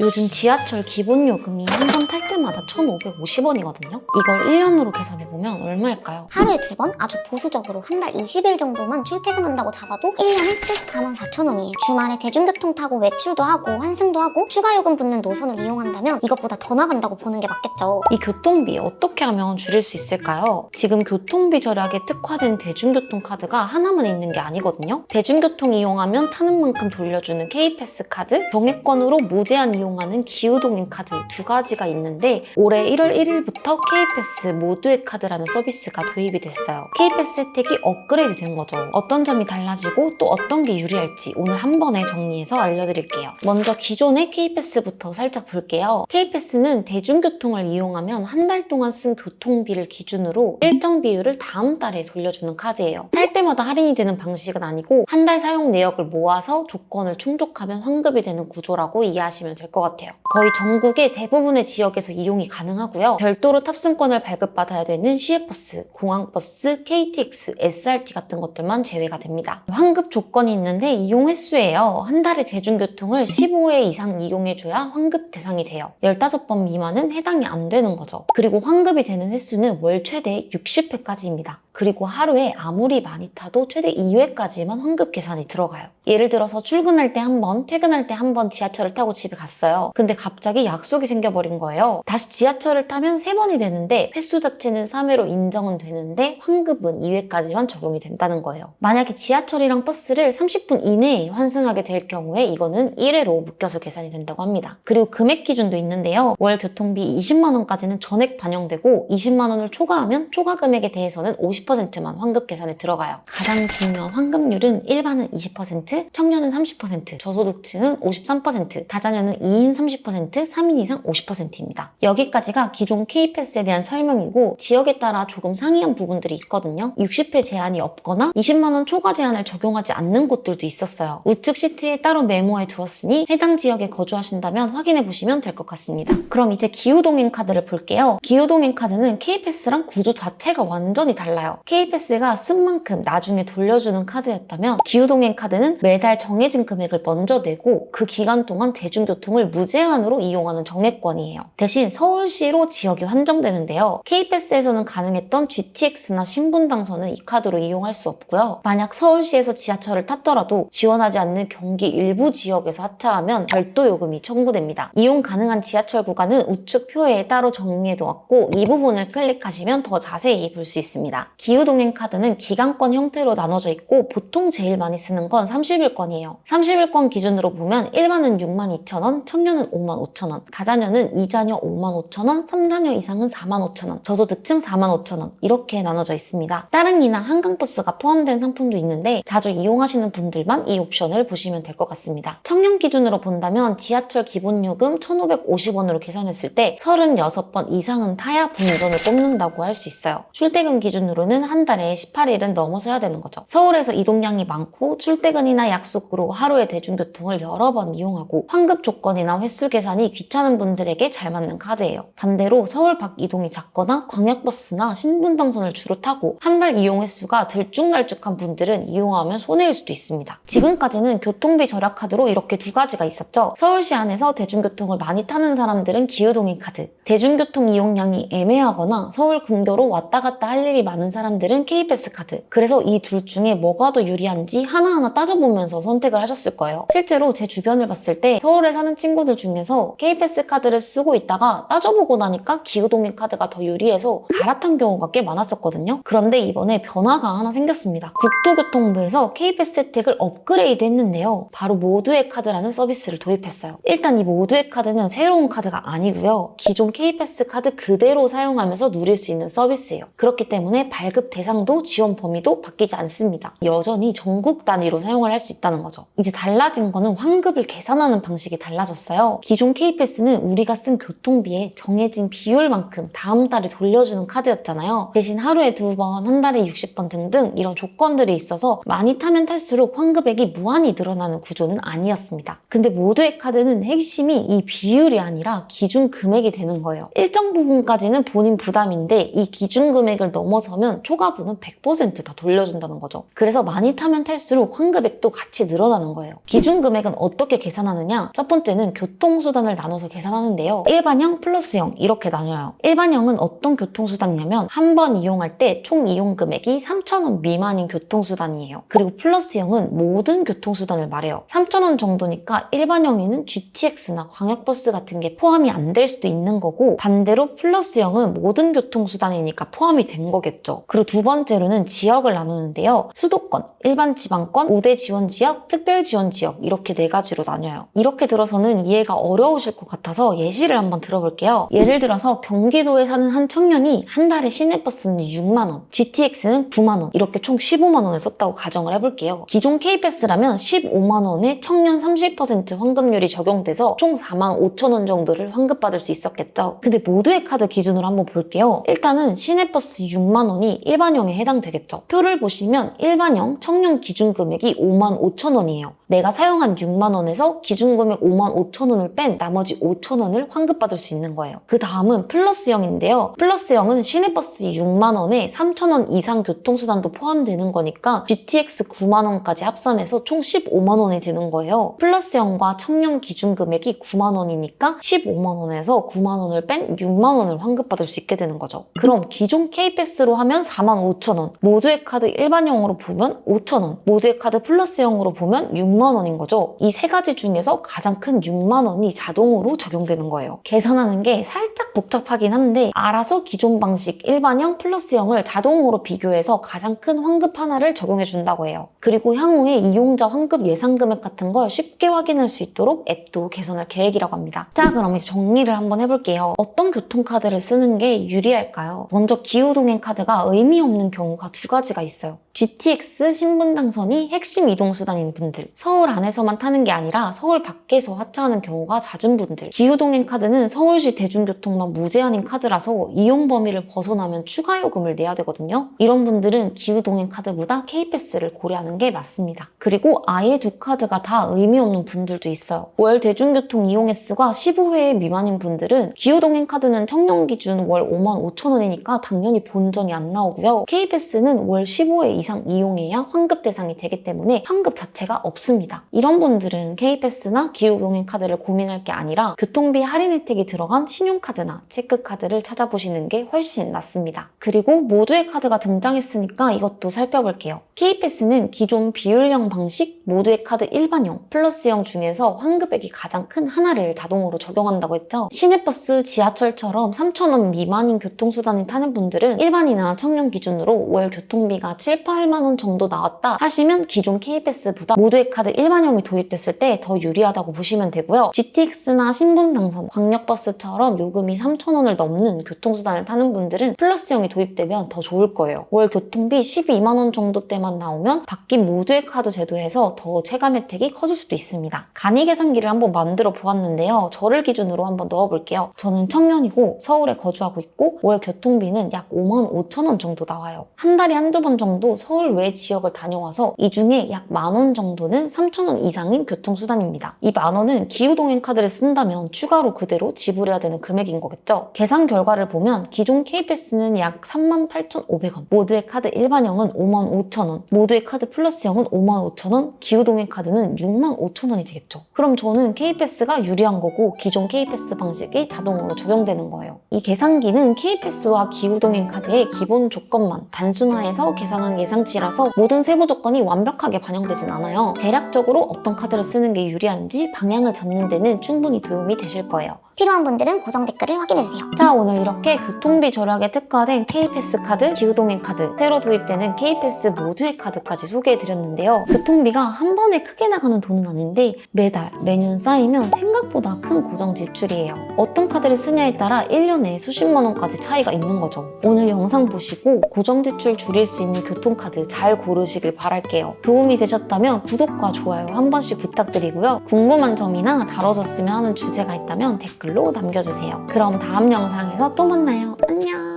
요즘 지하철 기본 요금이 한 번 탈 때마다 1,550원이거든요? 이걸 1년으로 계산해보면 얼마일까요? 하루에 2번 아주 보수적으로 한 달 20일 정도만 출퇴근한다고 잡아도 1년에 74만 4천 원이에요. 주말에 대중교통 타고 외출도 하고 환승도 하고 추가 요금 붙는 노선을 이용한다면 이것보다 더 나간다고 보는 게 맞겠죠. 이 교통비 어떻게 하면 줄일 수 있을까요? 지금 교통비 절약에 특화된 대중교통 카드가 하나만 있는 게 아니거든요? 대중교통 이용하면 타는 만큼 돌려주는 K패스 카드, 정액권으로 무제한 이용하는 기후동인 카드 두 가지가 있는데 올해 1월 1일부터 K패스 모두의 카드라는 서비스가 도입이 됐어요. K패스 혜택이 업그레이드 된 거죠. 어떤 점이 달라지고 또 어떤 게 유리할지 오늘 한 번에 정리해서 알려드릴게요. 먼저 기존의 K패스부터 살짝 볼게요. K패스는 대중교통을 이용하면 한 달 동안 쓴 교통비를 기준으로 일정 비율을 다음 달에 돌려주는 카드예요. 탈 때마다 할인이 되는 방식은 아니고 한 달 사용 내역을 모아서 조건을 충족하면 환급이 되는 구조라고 이해하시면 될 것 같아요. 거의 전국의 대부분의 지역에서 이용이 가능하고요. 별도로 탑승권을 발급받아야 되는 시외버스, 공항버스, KTX, SRT 같은 것들만 제외가 됩니다. 환급 조건이 있는데 이용 횟수예요. 한 달에 대중교통을 15회 이상 이용해줘야 환급 대상이 돼요. 15번 미만은 해당이 안 되는 거죠. 그리고 환급이 되는 횟수는 월 최대 60회까지입니다. 그리고 하루에 아무리 많이 타도 최대 2회까지만 환급 계산이 들어가요. 예를 들어서 출근할 때 한 번, 퇴근할 때 한 번 지하철을 타고 집에 갔어요. 근데 갑자기 약속이 생겨버린 거예요. 다시 지하철을 타면 3번이 되는데 횟수 자체는 3회로 인정은 되는데 환급은 2회까지만 적용이 된다는 거예요. 만약에 지하철이랑 버스를 30분 이내에 환승하게 될 경우에 이거는 1회로 묶여서 계산이 된다고 합니다. 그리고 금액 기준도 있는데요. 월 교통비 20만 원까지는 전액 반영되고 20만 원을 초과하면 초과 금액에 대해서는 50%만 환급 계산에 들어가요. 가장 중요한 환급률은 일반은 20%, 청년은 30%, 저소득층은 53%, 다자녀는 2인 30%, 3인 이상 50%입니다. 여기까지가 기존 K패스에 대한 설명이고 지역에 따라 조금 상이한 부분들이 있거든요. 60회 제한이 없거나 20만 원 초과 제한을 적용하지 않는 곳들도 있었어요. 우측 시트에 따로 메모해 두었으니 해당 지역에 거주하신다면 확인해 보시면 될 것 같습니다. 그럼 이제 기후동행 카드를 볼게요. 기후동행 카드는 K패스랑 구조 자체가 완전히 달라요. K패스가 쓴 만큼 나중에 돌려주는 카드였다면 기후동행 카드는 매달 정해진 금액을 먼저 내고 그 기간 동안 대중교통을 무제한으로 이용하는 정액권이에요. 대신 서울시로 지역이 한정되는데요. K패스에서는 가능했던 GTX나 신분당선은 이 카드로 이용할 수 없고요. 만약 서울시에서 지하철을 탔더라도 지원하지 않는 경기 일부 지역에서 하차하면 별도 요금이 청구됩니다. 이용 가능한 지하철 구간은 우측 표에 따로 정리해 두었고 이 부분을 클릭하시면 더 자세히 볼 수 있습니다. 기후동행 카드는 기간권 형태로 나눠져 있고 보통 제일 많이 쓰는 건 30일권이에요. 30일권 기준으로 보면 일반은 62,000원, 청년은 55,000원, 다자녀는 2자녀 55,000원, 3자녀 이상은 45,000원, 저소득층 45,000원 이렇게 나눠져 있습니다. 따릉이나 한강버스가 포함된 상품도 있는데 자주 이용하시는 분들만 이 옵션을 보시면 될 것 같습니다. 청년 기준으로 본다면 지하철 기본요금 1,550원으로 계산했을 때 36번 이상은 타야 본전을 뽑는다고 할 수 있어요. 출퇴근 기준으로는 한 달에 18일은 넘어서야 되는 거죠. 서울에서 이동량이 많고 출퇴근이나 약속으로 하루에 대중교통을 여러 번 이용하고 환급 조건이나 횟수 계산이 귀찮은 분들에게 잘 맞는 카드예요. 반대로 서울 밖 이동이 작거나 광역버스나 신분당선을 주로 타고 한 달 이용 횟수가 들쭉날쭉한 분들은 이용하면 손해일 수도 있습니다. 지금까지는 교통비 절약 카드로 이렇게 두 가지가 있었죠. 서울시 안에서 대중교통을 많이 타는 사람들은 기후동행 카드, 대중교통 이용량이 애매하거나 서울 근교로 왔다 갔다 할 일이 많은 사람들은 K패스 카드. 그래서 이 둘 중에 뭐가 더 유리한지 하나하나 따져보면서 선택을 하셨을 거예요. 실제로 제 주변을 봤을 때 서울에 사는 친구들 중에서 K패스 카드를 쓰고 있다가 따져보고 나니까 기후동행 카드가 더 유리해서 갈아탄 경우가 꽤 많았었거든요. 그런데 이번에 변화가 하나 생겼습니다. 국토교통부에서 K패스 혜택을 업그레이드 했는데요. 바로 모두의 카드라는 서비스를 도입했어요. 일단 이 모두의 카드는 새로운 카드가 아니고요. 기존 K패스 카드 그대로 사용하면서 누릴 수 있는 서비스예요. 그렇기 때문에 발급 대상도 지원 범위도 바뀌지 않습니다. 여전히 전국 단위로 사용을 할 수 있다는 거죠. 이제 달라진 거는 환급을 계산하는 방식이 달라졌어요. 기존 K패스는 우리가 쓴 교통비에 정해진 비율만큼 다음 달에 돌려주는 카드였잖아요. 대신 하루에 2번, 한 달에 60번 등등 이런 조건들이 있어서 많이 타면 탈수록 환급액이 무한히 늘어나는 구조는 아니었습니다. 근데 모두의 카드는 핵심이 이 비율이 아니라 기준 금액이 되는 거예요. 일정 부분까지는 본인 부담인데 이 기준 금액을 넘어서면 초과분은 100% 다 돌려준다는 거죠. 그래서 많이 타면 탈수록 환급액도 같이 늘어나는 거예요. 기준 금액은 어떻게 계산하느냐? 첫 번째는 교통 교통수단을 나눠서 계산하는데요. 일반형 플러스 0 이렇게 나뉘어요. 일반형은 어떤 교통수단이냐면 한 번 이용할 때 총 이용 금액이 3,000원 미만인 교통수단이에요. 그리고 플러스 0은 모든 교통수단을 말해요. 3,000원 정도니까 일반형에는 GTX나 광역버스 같은 게 포함이 안 될 수도 있는 거고, 반대로 플러스 0은 모든 교통수단이니까 포함이 된 거겠죠. 그리고 두 번째로는 지역을 나누는데요. 수도권, 일반 지방권, 우대 지원 지역, 특별 지원 지역 이렇게 네 가지로 나뉘어요. 이렇게 들어서는 이해가 어려우실 것 같아서 예시를 한번 들어볼게요. 예를 들어서 경기도에 사는 한 청년이 한 달에 시내버스는 6만 원, GTX는 9만 원 이렇게 총 15만 원을 썼다고 가정을 해볼게요. 기존 K패스라면 15만 원에 청년 30% 환급률이 적용돼서 총 4만 5천 원 정도를 환급받을 수 있었겠죠. 근데 모두의 카드 기준으로 한번 볼게요. 일단은 시내버스 6만 원이 일반형에 해당되겠죠. 표를 보시면 일반형 청년 기준 금액이 5만 5천 원이에요. 내가 사용한 6만 원에서 기준 금액 5만 5천 원을 뺀 나머지 5천 원을 환급받을 수 있는 거예요. 그 다음은 플러스 0인데요. 플러스 0은 시내버스 6만 원에 3천 원 이상 교통수단도 포함되는 거니까 GTX 9만 원까지 합산해서 총 15만 원이 되는 거예요. 플러스 0과 청년 기준 금액이 9만 원이니까 15만 원에서 9만 원을 뺀 6만 원을 환급받을 수 있게 되는 거죠. 그럼 기존 K패스로 하면 4만 5천 원, 모두의 카드 일반형으로 보면 5천 원, 모두의 카드 플러스 0으로 보면 6만 원인 거죠. 이 세 가지 중에서 가장 큰 6만 원이 자동으로 적용되는 거예요. 계산하는 게 살짝 복잡하긴 한데 알아서 기존 방식 일반형 플러스 0을 자동으로 비교해서 가장 큰 환급 하나를 적용해 준다고 해요. 그리고 향후에 이용자 환급 예상 금액 같은 걸 쉽게 확인할 수 있도록 앱도 개선할 계획이라고 합니다. 자, 그럼 이제 정리를 한번 해볼게요. 어떤 교통카드를 쓰는 게 유리할까요? 먼저 기후동행 카드가 의미 없는 경우가 두 가지가 있어요. GTX 신분당선이 핵심 이동수단인 분들, 서울 안에서만 타는 게 아니라 서울 밖에서 하차하는 경우가 잦은 분들, 기후동행 카드는 서울시 대중교통만 무제한인 카드라서 이용 범위를 벗어나면 추가 요금을 내야 되거든요. 이런 분들은 기후동행 카드보다 K패스를 고려하는 게 맞습니다. 그리고 아예 두 카드가 다 의미 없는 분들도 있어요. 월 대중교통 이용 횟수가 15회 미만인 분들은 기후동행 카드는 청년 기준 월 5만 5천 원이니까 당연히 본전이 안 나오고요. K패스는 월 15회 이상 이용해야 환급 대상이 되기 때문에 환급 자체가 없습니다. 이런 분들은 K패스나 기후동행 카드를 고민할 게 아니라 교통비 할인 혜택이 들어간 신용카드나 체크카드를 찾아보시는 게 훨씬 낫습니다. 그리고 모두의 카드가 등장했으니까 이것도 살펴볼게요. K패스는 기존 비율형 방식 모두의 카드 일반형, 플러스 0 중에서 환급액이 가장 큰 하나를 자동으로 적용한다고 했죠. 시내버스, 지하철처럼 3,000원 미만인 교통수단을 타는 분들은 일반이나 청년 기준으로 월 교통비가 7, 8만 원 정도 나왔다 하시면 기존 K패스보다 모두의 카드 일반형이 도입됐을 때 더 유리하다고 보시면 되고요. GTX나 신분당선, 광역버스처럼 요금이 3,000원을 넘는 교통수단을 타는 분들은 플러스 0이 도입되면 더 좋을 거예요. 월 교통비 12만 원 정도 때만 나오면 바뀐 모두의 카드 제도에서 더 체감 혜택이 커질 수도 있습니다. 간이 계산기를 한번 만들어 보았는데요. 저를 기준으로 한번 넣어볼게요. 저는 청년이고 서울에 거주하고 있고 월 교통비는 약 5만 5천 원 정도 나와요. 한 달에 한두 번 정도 서울 외 지역을 다녀와서 이 중에 약 10,000원 정도는 3,000원 이상인 교통수단입니다. 이 10,000원은 기후동행 카드를 쓴다면 추가로 그대로 지불해야 되는 금액인 거겠죠. 계산 결과를 보면 기존 K패스는 약 38,500원, 모두의 카드 일반형은 5만 5천원, 모두의 카드 플러스 0은 5만 5천원, 기후동행 카드는 6만 5천원이 되겠죠. 그럼 저는 K패스가 유리한 거고 기존 K패스 방식이 자동으로 적용되는 거예요. 이 계산기는 K패스와 기후동행 카드의 기본 조건만 단순화해서 계산한 예상치라서 모든 세부 조건이 완벽하게 반영되진 않아요. 대략적으로 어떤 카드를 쓰는 게 유리한지 방향을 잡는 데는 충분히 도움이 되실 거예요. 필요한 분들은 고정 댓글을 확인해주세요. 자, 오늘 이렇게 교통비 절약에 특화된 K패스 카드, 기후동행 카드, 새로 도입되는 K패스 모두의 카드까지 소개해드렸는데요. 교통비가 한 번에 크게 나가는 돈은 아닌데 매달, 매년 쌓이면 생각보다 큰 고정 지출이에요. 어떤 카드를 쓰냐에 따라 1년에 수십만 원까지 차이가 있는 거죠. 오늘 영상 보시고 고정 지출 줄일 수 있는 교통카드 잘 고르시길 바랄게요. 도움이 되셨다면 구독과 좋아요 한 번씩 부탁드리고요. 궁금한 점이나 다뤄졌으면 하는 주제가 있다면 댓글로 남겨주세요. 그럼 다음 영상에서 또 만나요. 안녕!